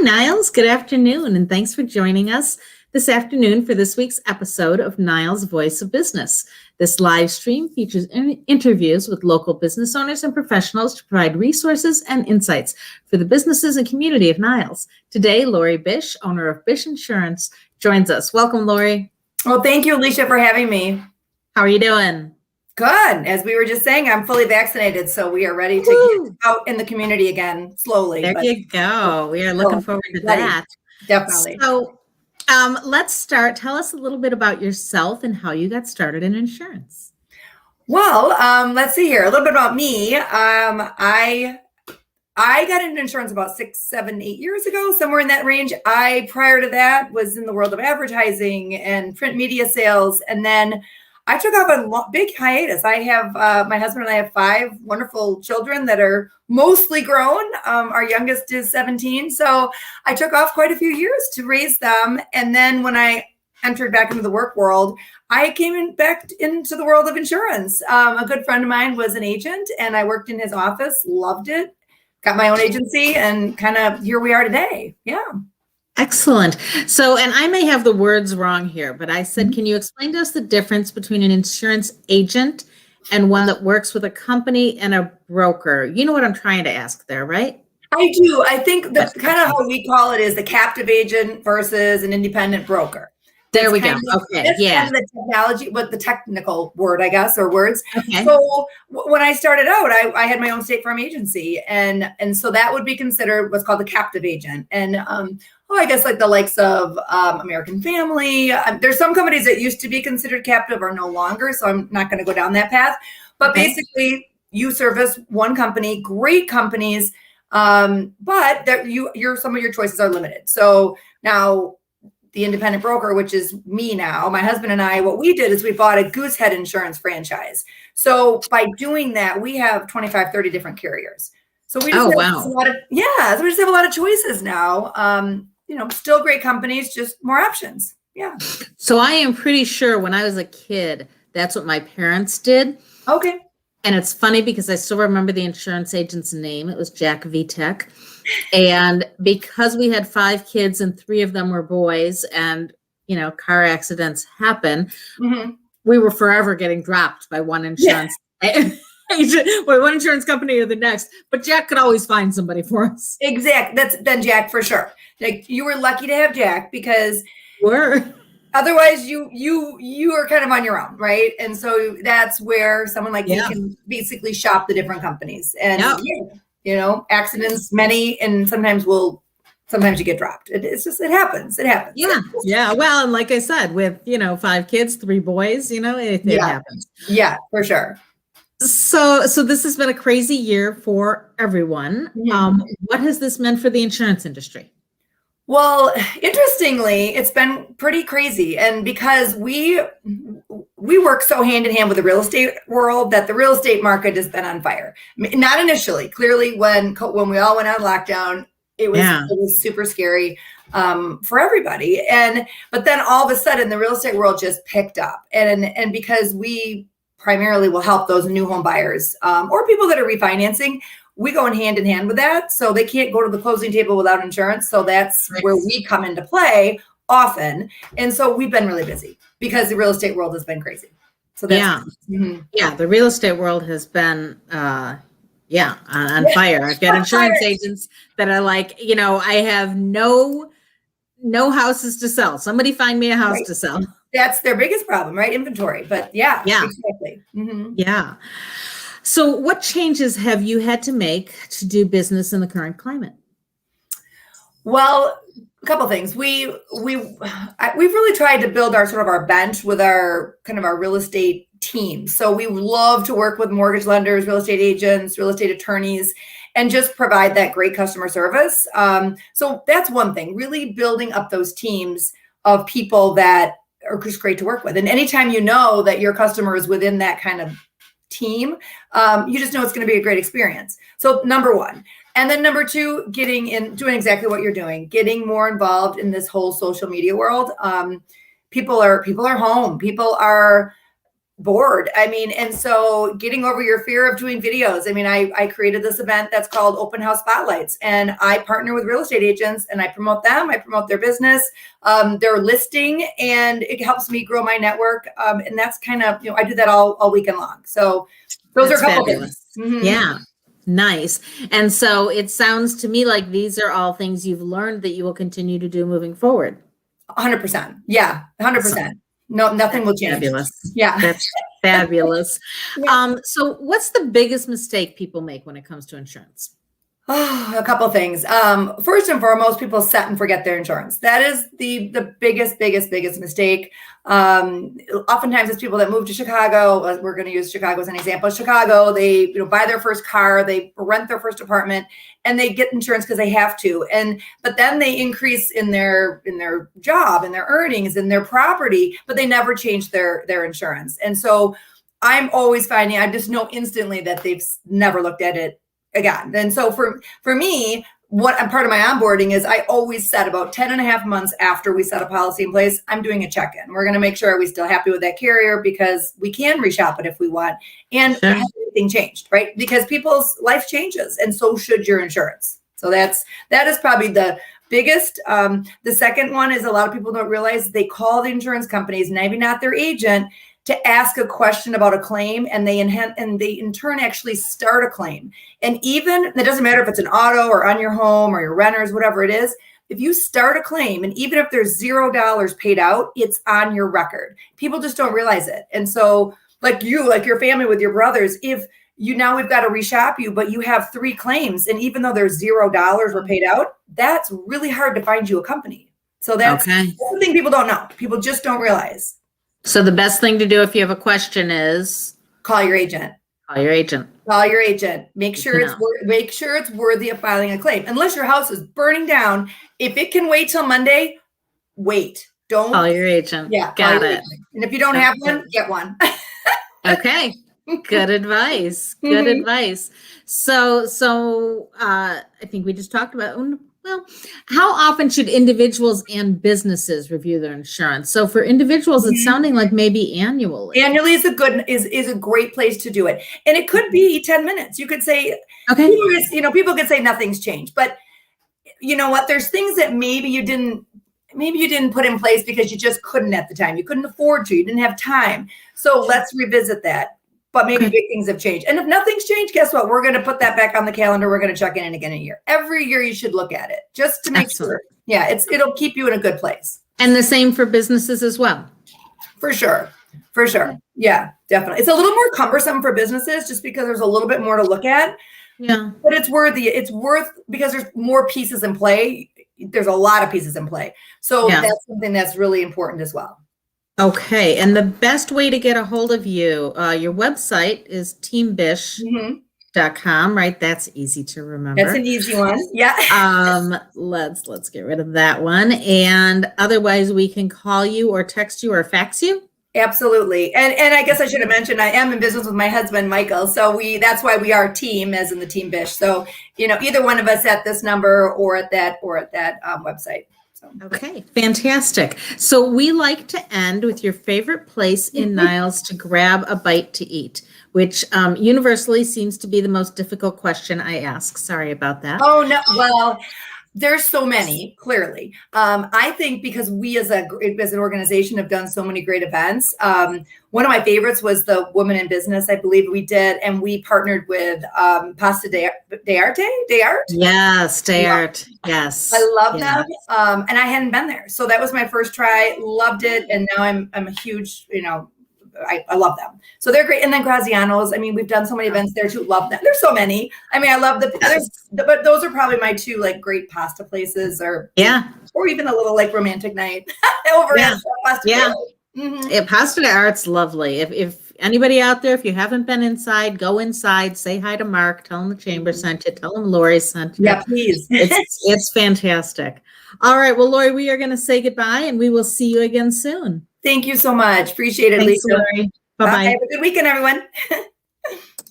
Niles. Good afternoon, and thanks for joining us this afternoon for this week's episode of Niles Voice of Business. This live stream features interviews with local business owners and professionals to provide resources and insights for the businesses and community of Niles. Today, Laurie Bish, owner of Bish Insurance, joins us. Welcome, Laurie. Well, thank you, Alicia, for having me. How are you doing? Good. As we were just saying, I'm fully vaccinated, so we are ready to get out in the community again slowly. There you go. We are looking forward to that. Definitely. So let's start. Tell us a little bit about yourself and how you got started in insurance. Well, let's see here. A little bit about me. I got into insurance about 6, 7, 8 years ago, somewhere in that range. Prior to that, was in the world of advertising and print media sales, and then I took off a big hiatus. I have my husband and I have 5 wonderful children that are mostly grown. Our youngest is 17. So I took off quite a few years to raise them. And then when I entered back into the work world, I came back into the world of insurance. A good friend of mine was an agent and I worked in his office, loved it, got my own agency, and kind of here we are today. Yeah. Excellent. So, and I may have the words wrong here, but I said, can you explain to us the difference between an insurance agent and one that works with a company and a broker? You know what I'm trying to ask there, right? I do. I think that's kind of how we call it is the captive agent versus an independent broker. There we go. Okay. Yeah. Kind of the technology, but the technical word, I guess, or words. Okay. So when I started out, I had my own State Farm agency, and so that would be considered what's called the captive agent. And I guess like the likes of American Family. There's some companies that used to be considered captive are no longer, so I'm not going to go down that path. But basically, you service one company, great companies, but some of your choices are limited. So now, the independent broker, which is me now, my husband and I, what we did is we bought a Goosehead insurance franchise. So by doing that, we have 25, 30 different carriers. So we just so we just have a lot of choices now. Still great companies, just more options. Yeah. So I am pretty sure when I was a kid, that's what my parents did. Okay. And it's funny because I still remember the insurance agent's name. It was Jack Vitek. And because we had 5 kids and 3 of them were boys and, car accidents happen, we were forever getting dropped by one insurance agent, by one insurance company or the next. But Jack could always find somebody for us. Exactly. That's been Jack for sure. Like you were lucky to have Jack because otherwise you are kind of on your own, right? And so that's where someone like you can basically shop the different companies. And accidents, many, and sometimes you get dropped. It happens. It happens. Yeah. Yeah. Well, and like I said, with, 5 kids, 3 boys, it happens. Yeah, for sure. So this has been a crazy year for everyone. What has this meant for the insurance industry? Well, interestingly, it's been pretty crazy. And because we work so hand in hand with the real estate world that the real estate market has been on fire. Not initially. Clearly, when we all went on lockdown, it was super scary for everybody. But then all of a sudden, the real estate world just picked up. And because we primarily will help those new home buyers or people that are refinancing, we go hand in hand with that. So they can't go to the closing table without insurance. So that's where we come into play often. And so we've been really busy because the real estate world has been crazy. So that's the real estate world has been on fire. I've got insurance agents that are like, I have no houses to sell. Somebody find me a house to sell. That's their biggest problem, right? Inventory. But exactly. Yeah. So what changes have you had to make to do business in the current climate? Well, a couple of things. We've really tried to build our bench with our kind of our real estate team. So we love to work with mortgage lenders, real estate agents, real estate attorneys, and just provide that great customer service. So that's one thing, really building up those teams of people that are just great to work with. And anytime you know that your customer is within that kind of team, you just know it's going to be a great experience. So number 1. And then number 2, doing exactly what you're doing, getting more involved in this whole social media world. People are home. People are bored. I mean, and so getting over your fear of doing videos. I mean, I created this event that's called Open House Spotlights, and I partner with real estate agents and I promote them. I promote their business, their listing, and it helps me grow my network. And that's kind of, I do that all weekend long. So those are a couple fabulous. things. Mm-hmm. Yeah. Nice. And so it sounds to me like these are all things you've learned that you will continue to do moving forward. 100%. Yeah. 100%. No, nothing will change. Fabulous. Yeah. That's fabulous. Yeah. So what's the biggest mistake people make when it comes to insurance? Oh, a couple things. First and foremost, people set and forget their insurance. That is the biggest mistake. Oftentimes it's people that move to Chicago. We're going to use Chicago as an example. Chicago, they buy their first car, they rent their first apartment, and they get insurance because they have to. But then they increase in their job and their earnings and their property, but they never change their insurance. And so I'm always finding, I just know instantly that they've never looked at it again. And so for me, what I'm part of my onboarding is I always set about 10 and a half months after we set a policy in place, I'm doing a check-in. We're going to make sure are we still happy with that carrier, because we can reshop it if we want. And Sure. has anything changed, right? Because people's life changes, and so should your insurance. So that is probably the biggest. The second one is a lot of people don't realize they call the insurance companies, maybe not their agent, to ask a question about a claim, and they in turn actually start a claim. And even, it doesn't matter if it's an auto or on your home or your renters, whatever it is, if you start a claim, and even if there's $0 paid out, it's on your record. People just don't realize it. And so like your family with your brothers, if now we've got to reshop you, but you have 3 claims, and even though there's $0 were paid out, that's really hard to find you a company. So that's the thing people don't know. People just don't realize. So the best thing to do if you have a question is call your agent. Call your agent. Call your agent. Make sure it's worthy of filing a claim. Unless your house is burning down, if it can wait till Monday, wait. Don't call your agent. Yeah, got it. Agent. And if you don't have one, get one. Okay. Good advice. Good advice. So I think we just talked about, well, how often should individuals and businesses review their insurance? So for individuals, it's sounding like maybe annually. Annually is a great place to do it. And it could be 10 minutes. You could say, okay, people could say nothing's changed, but you know what? There's things that maybe you didn't put in place because you just couldn't at the time. You couldn't afford to, you didn't have time. So let's revisit that. But maybe big things have changed. And if nothing's changed, guess what? We're going to put that back on the calendar. We're going to check in again in a year. Every year you should look at it just to make sure. Yeah, it'll keep you in a good place. And the same for businesses as well. For sure. Yeah, definitely. It's a little more cumbersome for businesses just because there's a little bit more to look at. Yeah. But it's worth because there's more pieces in play. There's a lot of pieces in play. So that's something that's really important as well. Okay. And the best way to get a hold of you, your website is teambish.com, right? That's easy to remember. That's an easy one. Yeah. Let's get rid of that one. And otherwise we can call you or text you or fax you. Absolutely. And I guess I should have mentioned, I am in business with my husband, Michael. So that's why we are a team, as in the Team Bish. So, either one of us at this number or at that website. Okay, fantastic. So we like to end with your favorite place in Niles to grab a bite to eat, which universally seems to be the most difficult question I ask. Sorry about that. Oh, no. Well, there's so many, clearly. I think because we as an organization have done so many great events. One of my favorites was the Woman in Business, I believe we did. And we partnered with Pasta d'Arte? Yes, d'Arte. Yes. I love them. And I hadn't been there. So that was my first try. Loved it. And now I'm a huge, I love them. So they're great. And then Graziano's, we've done so many events there too. Love them. There's so many. I love but those are probably my 2 great pasta places or even a little romantic night over at Pasta. Yeah. Pasta d'Arte's lovely. If anybody out there, if you haven't been inside, go inside, say hi to Mark, tell him the chamber sent you, tell him Laurie sent you. Yeah, please. It's fantastic. All right. Well, Laurie, we are going to say goodbye and we will see you again soon. Thank you so much. Appreciate it, Thanks, Lisa. Laurie. Bye-bye. Have a good weekend, everyone.